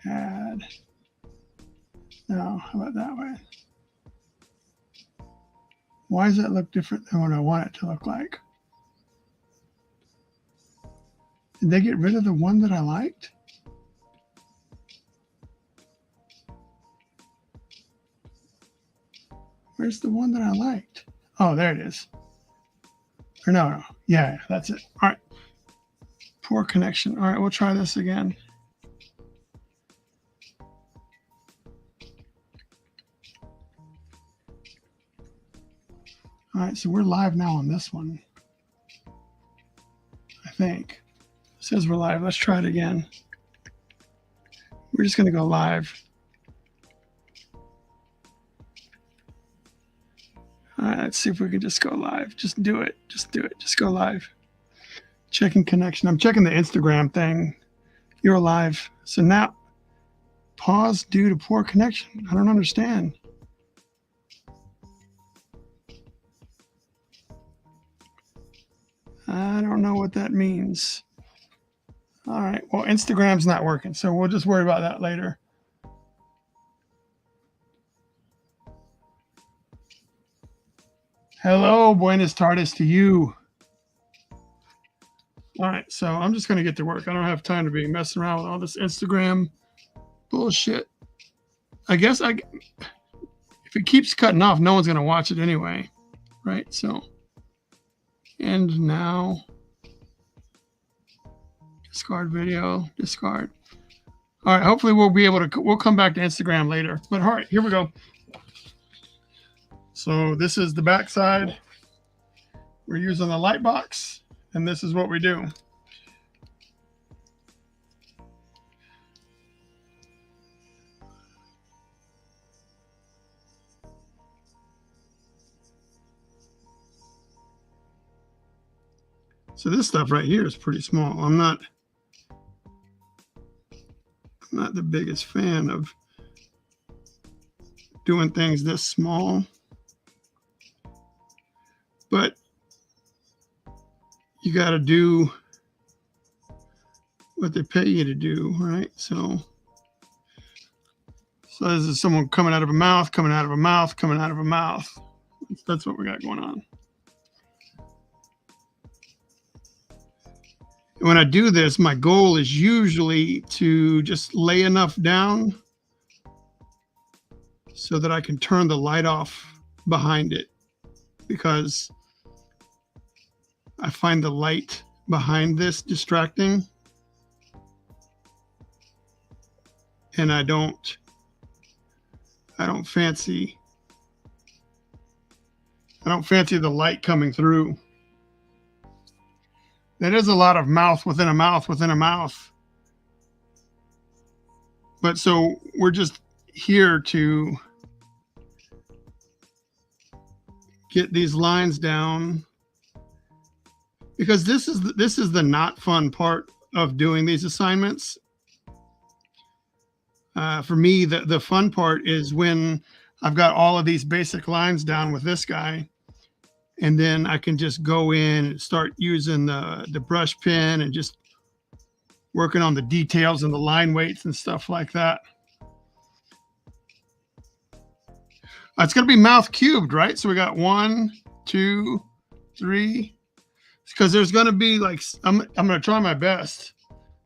add. No, how about that way? Why does that look different than what I want it to look like? Did they get rid of the one that I liked? Where's the one that I liked? Oh, there it is. Or no. Yeah, that's it. All right. Poor connection. All right, we'll try this again. All right, so we're live now on this one. I think. It says we're live. Let's try it again. We're just going to go live. All right, let's see if we can just go live. Just do it. Just do it. Just go live. Checking connection. I'm checking the Instagram thing. You're live. So now, pause due to poor connection. I don't understand. I don't know what that means. All right. Well, Instagram's not working, so we'll just worry about that later. Hello, buenas tardes to you. All right, so I'm just going to get to work. I don't have time to be messing around with all this Instagram bullshit. I guess if it keeps cutting off, no one's going to watch it anyway, right? So, and now, discard video, discard. All right, hopefully we'll be able to, we'll come back to Instagram later. But all right, here we go. So this is the back side. We're using the light box, and this is what we do. So this stuff right here is pretty small. I'm not the biggest fan of doing things this small, but you got to do what they pay you to do, right? So this is someone coming out of a mouth, coming out of a mouth, coming out of a mouth. That's what we got going on. When I do this, my goal is usually to just lay enough down so that I can turn the light off behind it, because I find the light behind this distracting, and I don't fancy the light coming through. That is a lot of mouth within a mouth within a mouth. But so we're just here to get these lines down, because this is the not fun part of doing these assignments. For me, the fun part is when I've got all of these basic lines down with this guy, and then I can just go in and start using the brush pen and just working on the details and the line weights and stuff like that. It's going to be mouth cubed, right? So we got 1, 2, 3, because there's going to be like, I'm going to try my best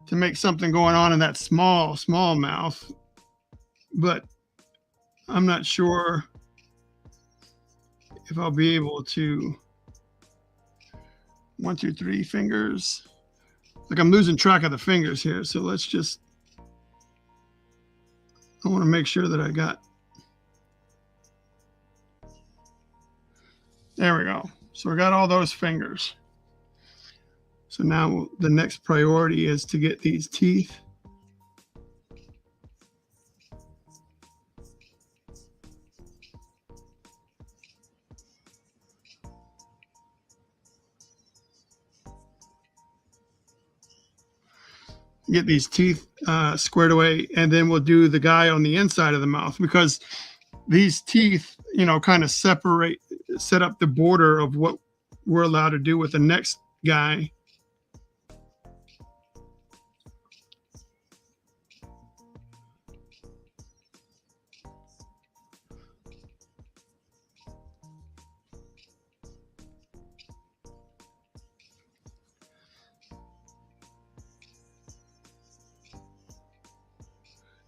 to make something going on in that small mouth, but I'm not sure if I'll be able to. 1, 2, 3 fingers. Like I'm losing track of the fingers here. So let's just, I want to make sure that I got, there we go. So we got all those fingers. So now the next priority is to get these teeth. Get these teeth squared away, and then we'll do the guy on the inside of the mouth, because these teeth, kind of set up the border of what we're allowed to do with the next guy.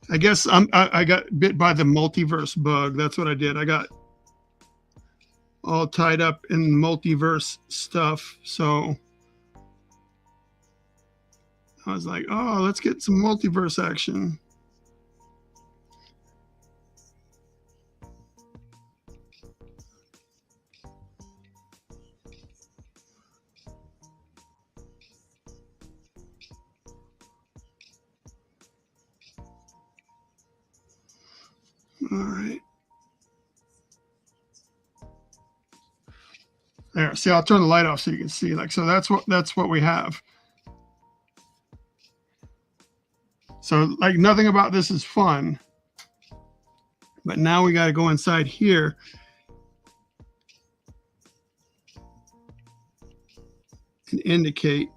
I guess I got bit by the multiverse bug. That's what I did. I got all tied up in multiverse stuff. So I was like, oh, let's get some multiverse action. All right. There. See, I'll turn the light off so you can see. Like, so that's what we have. So like nothing about this is fun. But now we got to go inside here and indicate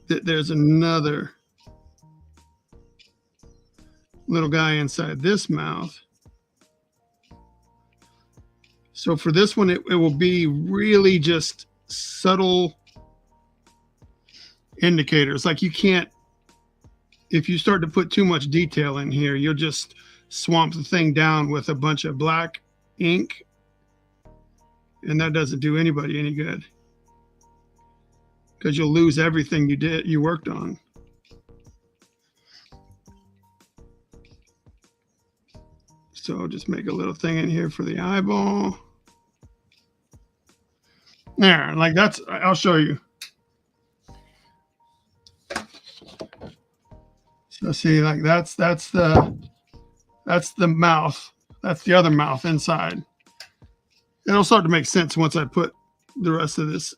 that there's another little guy inside this mouth. So for this one, it will be really just subtle indicators. Like you can't, if you start to put too much detail in here, you'll just swamp the thing down with a bunch of black ink. And that doesn't do anybody any good, because you'll lose everything you worked on. So I'll just make a little thing in here for the eyeball. There, like that's, I'll show you. So see, like that's the mouth. That's the other mouth inside. It'll start to make sense once I put the rest of this.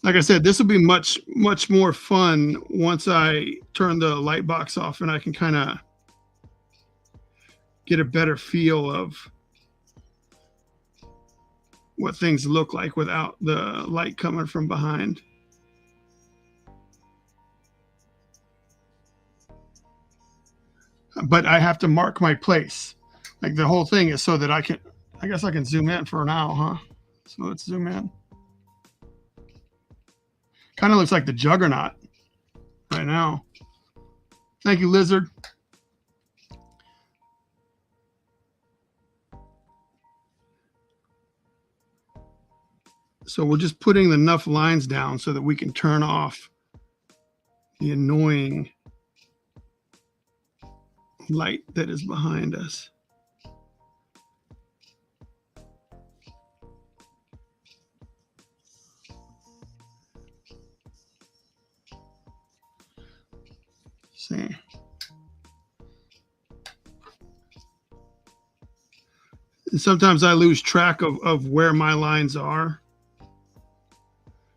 Like I said, this will be much more fun once I turn the light box off and I can kind of get a better feel of what things look like without the light coming from behind. But I have to mark my place. Like the whole thing is so that I guess I can zoom in for now, huh? So let's zoom in. Kind of looks like the Juggernaut right now. Thank you, Lizard. So we're just putting enough lines down so that we can turn off the annoying light that is behind us. See. And sometimes I lose track of where my lines are.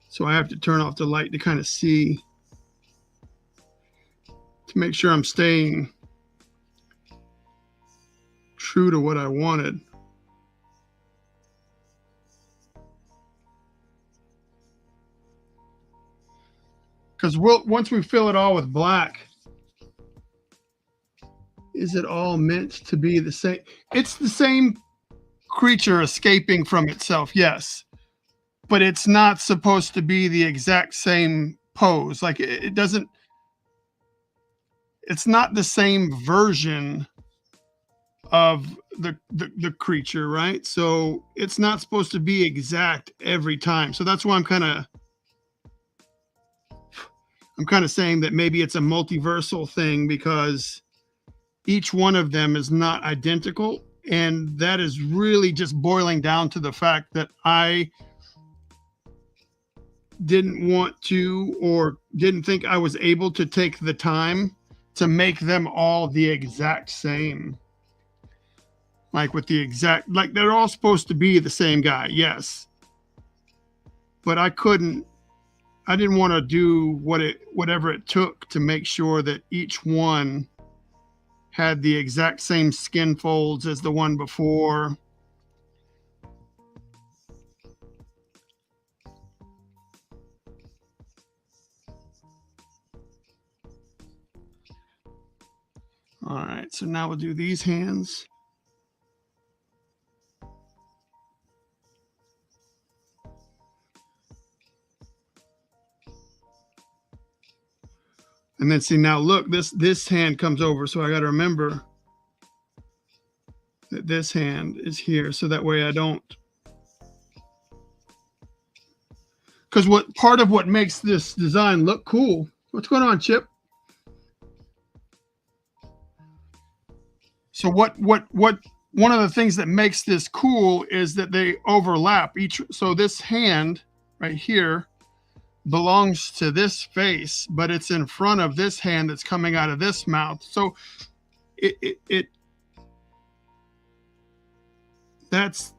So I have to turn off the light to kind of see, to make sure I'm staying true to what I wanted. Because once we fill it all with black, is it all meant to be the same? It's the same creature escaping from itself, yes. But it's not supposed to be the exact same pose. Like it doesn't, it's not the same version of the creature, right? So it's not supposed to be exact every time. So that's why I'm kind of saying that maybe it's a multiversal thing, because each one of them is not identical. And that is really just boiling down to the fact that I didn't want to, or didn't think I was able to take the time to make them all the exact same. Like with the exact, like they're all supposed to be the same guy, yes. But I didn't want to do whatever it took to make sure that each one had the exact same skin folds as the one before. All right, so now we'll do these hands. And then see, now look, this hand comes over, so I got to remember that this hand is here, so that way I don't. Because what part of what makes this design look cool? What's going on, Chip? So what one of the things that makes this cool is that they overlap each. So this hand right here belongs to this face, but it's in front of this hand that's coming out of this mouth. So that's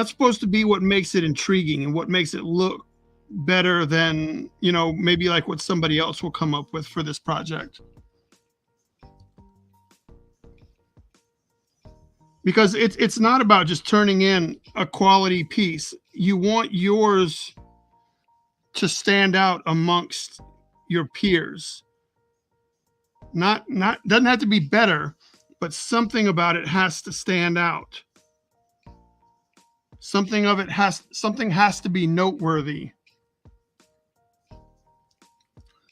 supposed to be what makes it intriguing and what makes it look better than, you know, maybe like what somebody else will come up with for this project. Because it's not about just turning in a quality piece. You want yours to stand out amongst your peers. Not doesn't have to be better, but something about it has to stand out. Something has to be noteworthy.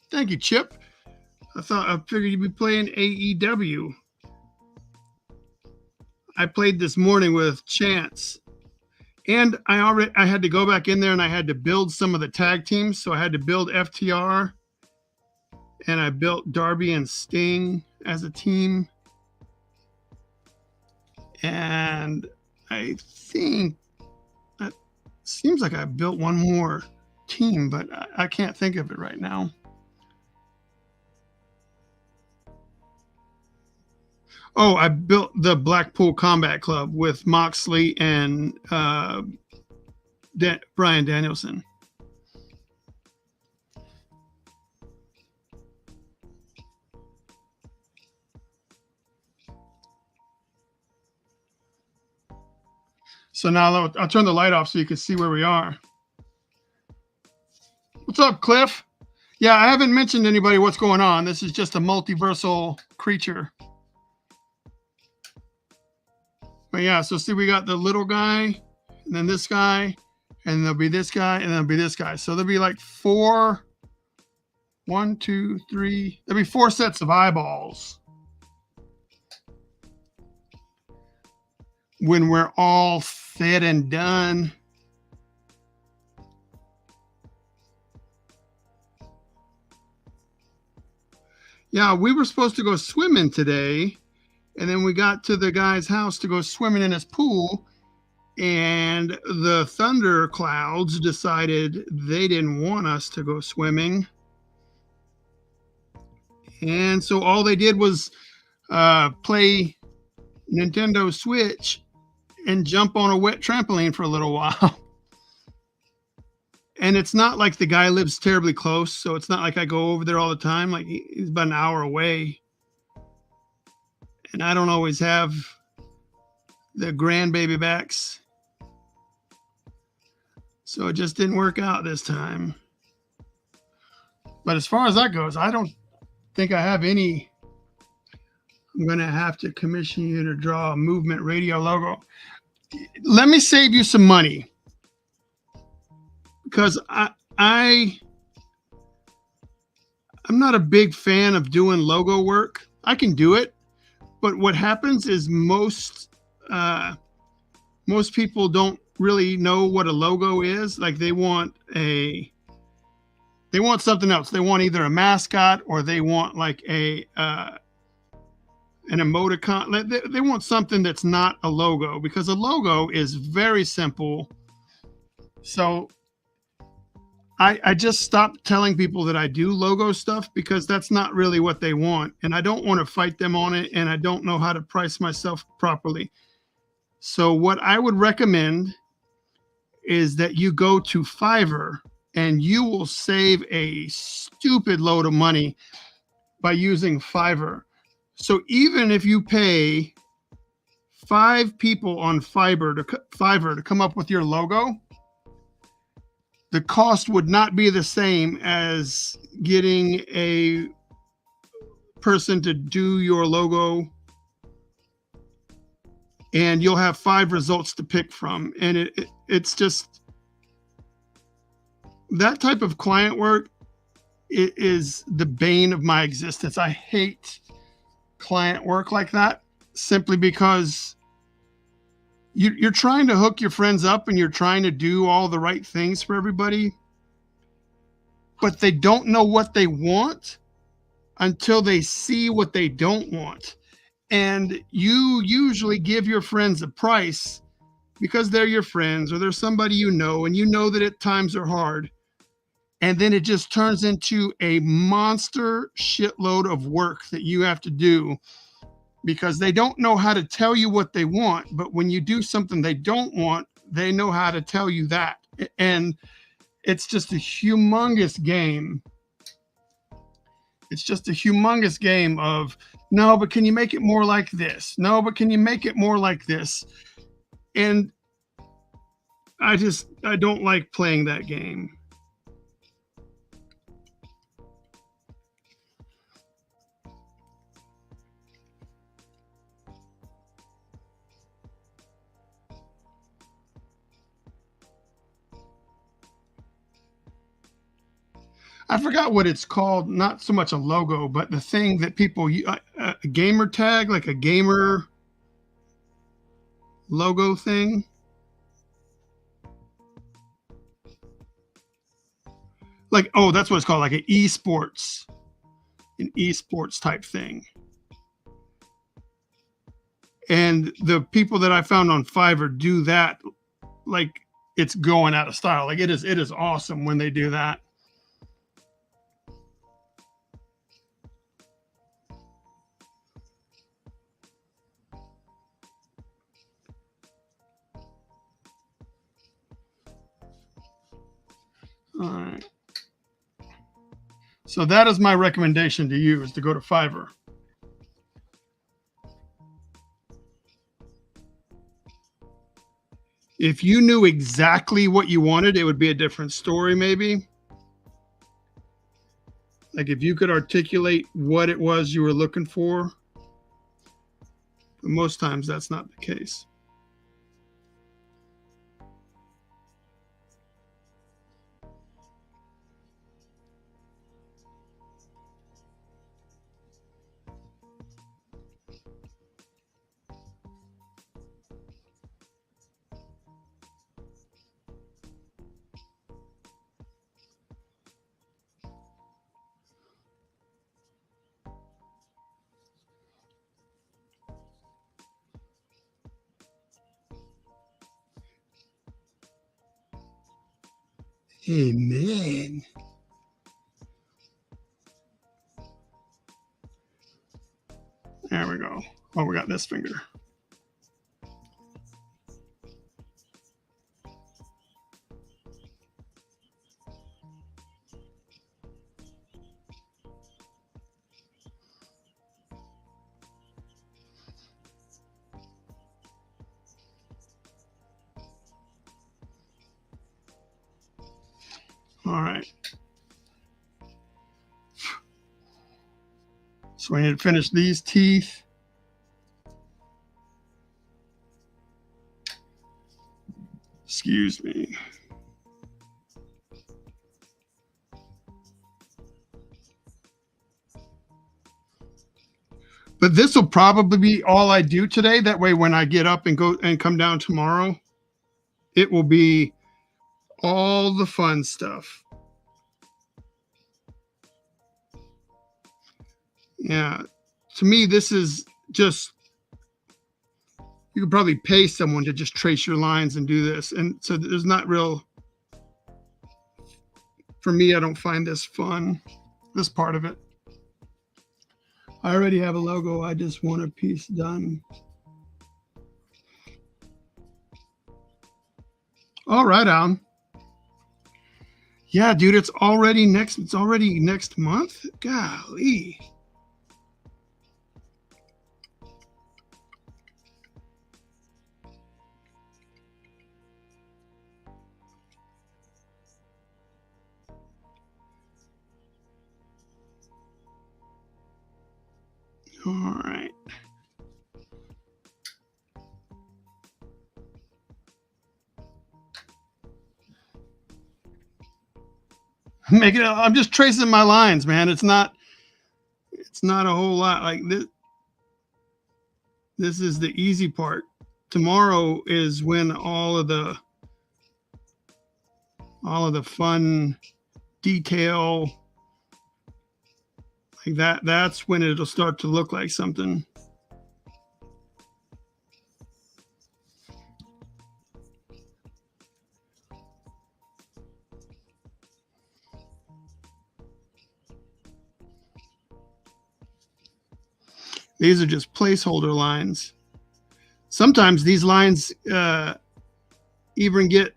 Thank you, Chip. I figured you'd be playing AEW. I played this morning with Chance, and I had to go back in there and I had to build some of the tag teams. So I had to build FTR, and I built Darby and Sting as a team. And I think that seems like I built one more team, but I can't think of it right now. Oh, I built the Blackpool Combat Club with Moxley and Bryan Danielson. So now I'll turn the light off so you can see where we are. What's up, Cliff? Yeah, I haven't mentioned to anybody what's going on. This is just a multiversal creature. But yeah, so see, we got the little guy, and then this guy, and there'll be this guy, and there'll be this guy. So there'll be like one, two, three. There'll be 4 sets of eyeballs when we're all said and done. Yeah, we were supposed to go swimming today. And then we got to the guy's house to go swimming in his pool, and the thunder clouds decided they didn't want us to go swimming. And so all they did was play Nintendo Switch and jump on a wet trampoline for a little while. And it's not like the guy lives terribly close, so it's not like I go over there all the time. Like, he's about an hour away. And I don't always have the grandbaby backs. So it just didn't work out this time. But as far as that goes, I don't think I have any. I'm going to have to commission you to draw a Movement Radio logo. Let me save you some money. Because I'm not a big fan of doing logo work. I can do it. But what happens is most people don't really know what a logo is. Like, they want something else. They want either a mascot, or they want like an emoticon. They want something that's not a logo, because a logo is very simple. So I just stopped telling people that I do logo stuff, because that's not really what they want. And I don't want to fight them on it. And I don't know how to price myself properly. So what I would recommend is that you go to Fiverr, and you will save a stupid load of money by using Fiverr. So even if you pay 5 people on Fiverr to come up with your logo, the cost would not be the same as getting a person to do your logo, and you'll have 5 results to pick from. And it's just that type of client work. It is the bane of my existence. I hate client work like that, simply because you're trying to hook your friends up and you're trying to do all the right things for everybody, but they don't know what they want until they see what they don't want. And you usually give your friends a price because they're your friends or they're somebody you know, and you know that at times are hard. And then it just turns into a monster shitload of work that you have to do because they don't know how to tell you what they want. But when you do something they don't want, they know how to tell you that. And it's just a humongous game. It's just a humongous game of, no, but can you make it more like this? No, but can you make it more like this? And I don't like playing that game. I forgot what it's called. Not so much a logo, but the thing that people, a gamer tag, like a gamer logo thing. Like, oh, that's what it's called, like an esports type thing. And the people that I found on Fiverr do that like it's going out of style. Like it is awesome when they do that. All right. So that is my recommendation to you, is to go to Fiverr. If you knew exactly what you wanted, it would be a different story, maybe. Like if you could articulate what it was you were looking for. But most times that's not the case. Amen. There we go. Oh, we got this finger. All right. So we need to finish these teeth. Excuse me. But this will probably be all I do today. That way, when I get up and go and come down tomorrow, it will be all the fun stuff. Yeah. To me, this is just, you could probably pay someone to just trace your lines and do this. And so there's not real, for me, I don't find this fun, this part of it. I already have a logo. I just want a piece done. All right, Alan. Yeah, dude, it's already next month. Golly. All right. Make it. I'm just tracing my lines, man. It's not a whole lot like this. This is the easy part. Tomorrow is when all of the fun detail like that's when it'll start to look like something. These are just placeholder lines. Sometimes these lines even get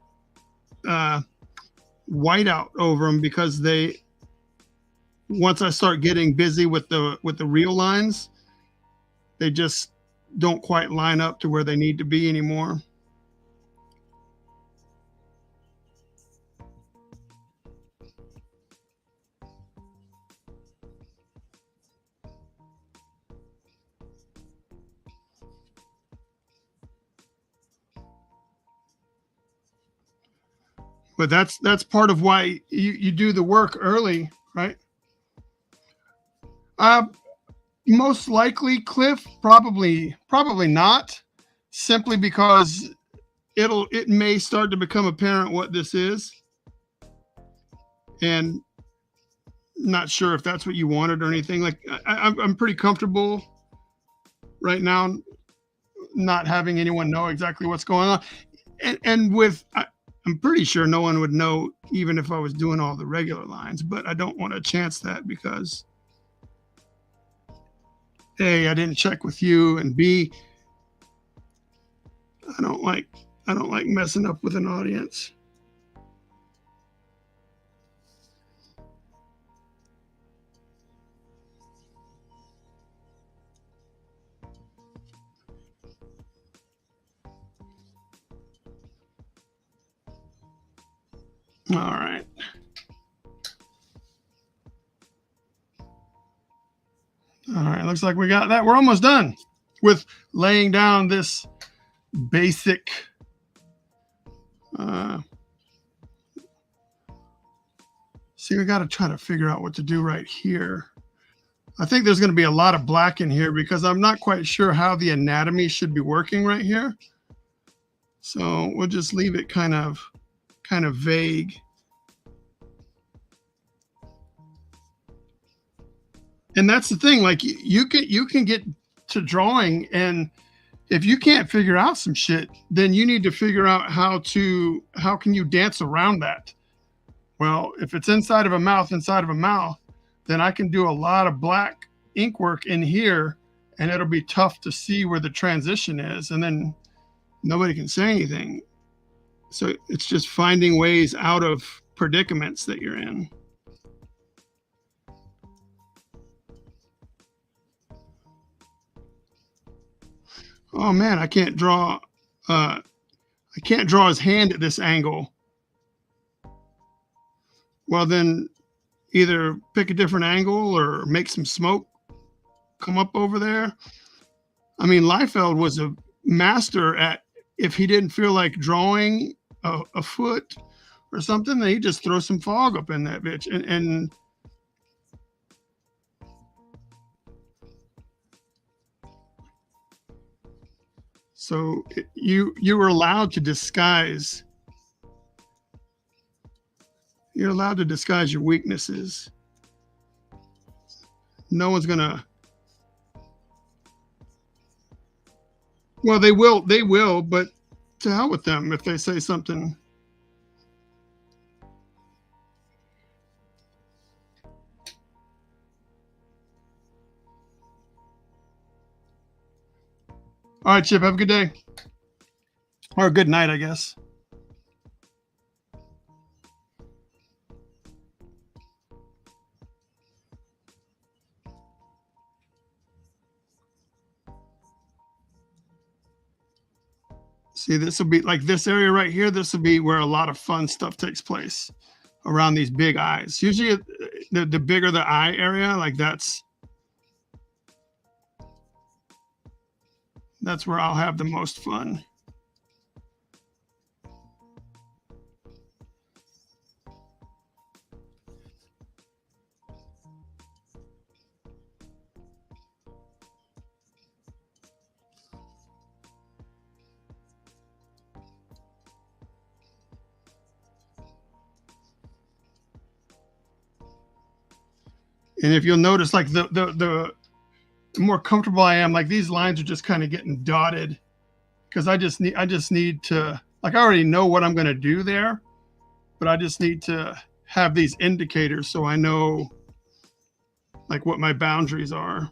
white out over them because once I start getting busy with the real lines, they just don't quite line up to where they need to be anymore. But that's part of why you do the work early, right? Most likely, Cliff, probably not, simply because it may start to become apparent what this is, and not sure if that's what you wanted or anything. Like I'm pretty comfortable right now not having anyone know exactly what's going on, and I'm pretty sure no one would know even if I was doing all the regular lines, but I don't want to chance that because A, I didn't check with you, and B, I don't like messing up with an audience. All right. All right, looks like we got that. We're almost done with laying down this basic see, we got to try to figure out what to do right here. I think there's going to be a lot of black in here because I'm not quite sure how the anatomy should be working right here. So we'll just leave it kind of vague. And that's the thing, like you can get to drawing, and if you can't figure out some shit, then you need to figure out how can you dance around that. Well, if it's inside of a mouth, then I can do a lot of black ink work in here, and it'll be tough to see where the transition is, and then nobody can say anything. So it's just finding ways out of predicaments that you're in. Oh man, I can't draw his hand at this angle. Well, then either pick a different angle or make some smoke come up over there. I mean, Liefeld was a master at, if he didn't feel like drawing a foot or something, then he just throw some fog up in that bitch. And so you were allowed to disguise. You're allowed to disguise your weaknesses. No one's gonna. Well, they will, but to hell with them if they say something. All right, Chip, have a good day. Or a good night, I guess. See, this will be like this area right here. This will be where a lot of fun stuff takes place around these big eyes. Usually the bigger the eye area, like that's. That's where I'll have the most fun. And if you'll notice, like the more comfortable I am, like these lines are just kind of getting dotted because I just need to, like, I already know what I'm going to do there, but I just need to have these indicators so I know like what my boundaries are.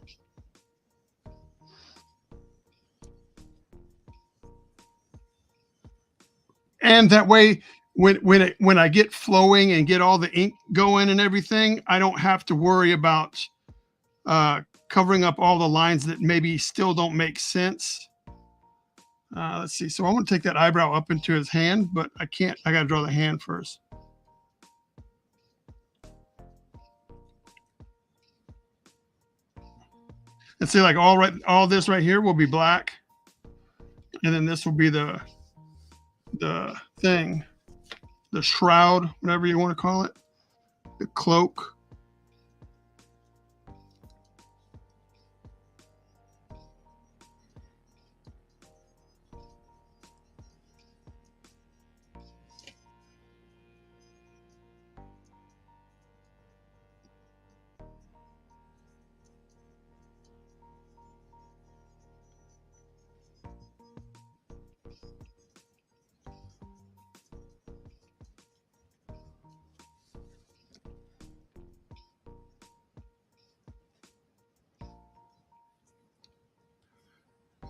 And that way, when I get flowing and get all the ink going and everything, I don't have to worry about covering up all the lines that maybe still don't make sense. Let's see. So I want to take that eyebrow up into his hand, but I can't. I got to draw the hand first. And see, like all this right here will be black, and then this will be the thing, the shroud, whatever you want to call it, the cloak.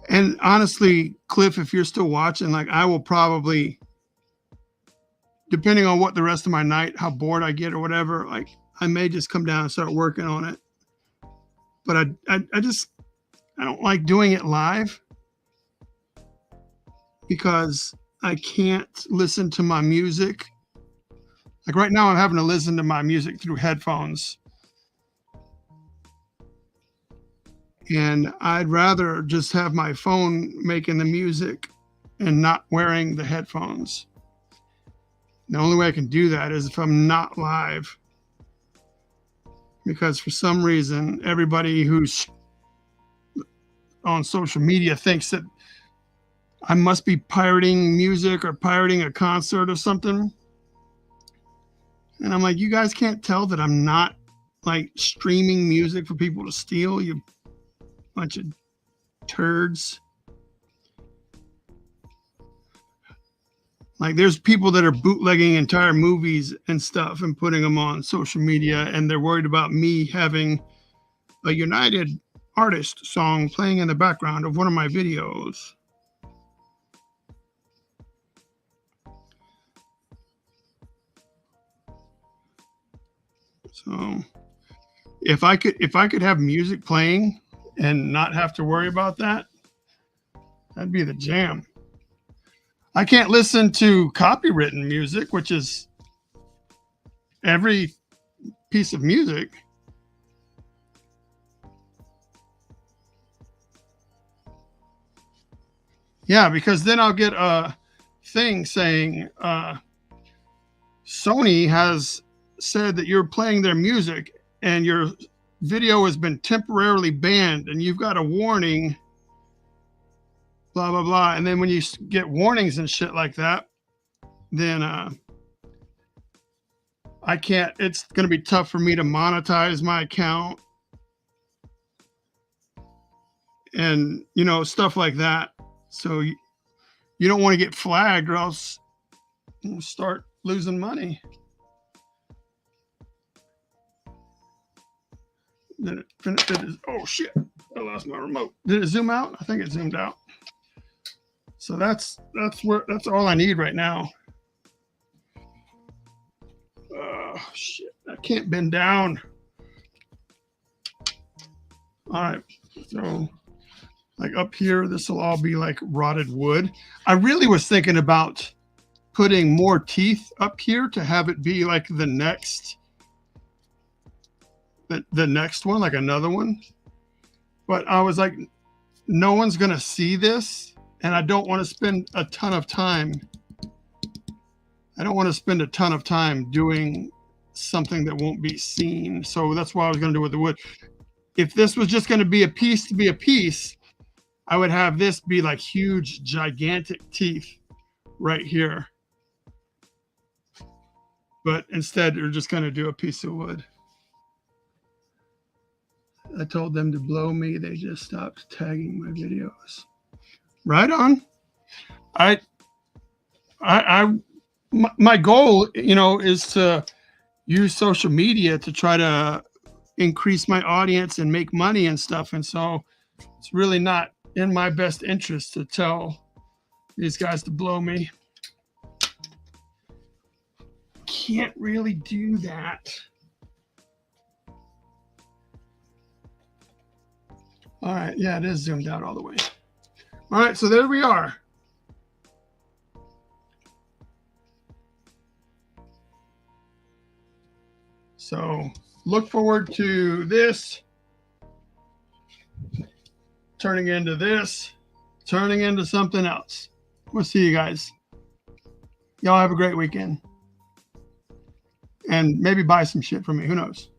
And honestly, Cliff, if you're still watching, like I will probably, depending on what the rest of my night, how bored I get or whatever, like I may just come down and start working on it. But I don't like doing it live because I can't listen to my music. Like right now, I'm having to listen to my music through headphones. And I'd rather just have my phone making the music and not wearing the headphones. The only way I can do that is if I'm not live. Because for some reason, everybody who's on social media thinks that I must be pirating music or pirating a concert or something. And I'm like, you guys can't tell that I'm not like streaming music for people to steal, you bunch of turds. Like there's people that are bootlegging entire movies and stuff and putting them on social media, and they're worried about me having a United Artist song playing in the background of one of my videos. So if I could have music playing and not have to worry about that, that'd be the jam. I can't listen to copywritten music, which is every piece of music. Yeah, because then I'll get a thing saying Sony has said that you're playing their music and your video has been temporarily banned and you've got a warning, blah, blah, blah. And then when you get warnings and shit like that, then I can't, it's going to be tough for me to monetize my account and, you know, stuff like that. So you don't want to get flagged or else you'll start losing money. Did it, oh shit, I lost my remote. Did it zoom out? I think it zoomed out. So that's all I need right now. Shit, I can't bend down. All right, so like up here, this will all be like rotted wood. I really was thinking about putting more teeth up here to have it be like the next one, like another one. But I was like, no one's going to see this, and I don't want to spend a ton of time. I don't want to spend a ton of time doing something that won't be seen. So that's why I was going to do with the wood. If this was just going to be a piece to be a piece, I would have this be like huge, gigantic teeth right here. But instead, we're just going to do a piece of wood. I told them to blow me. They just stopped tagging my videos. Right on. My goal, is to use social media to try to increase my audience and make money and stuff. And so it's really not in my best interest to tell these guys to blow me. Can't really do that. All right. Yeah, it is zoomed out all the way. All right. So there we are. So look forward to this turning into this, turning into something else. We'll see you guys. Y'all have a great weekend. And maybe buy some shit from me. Who knows?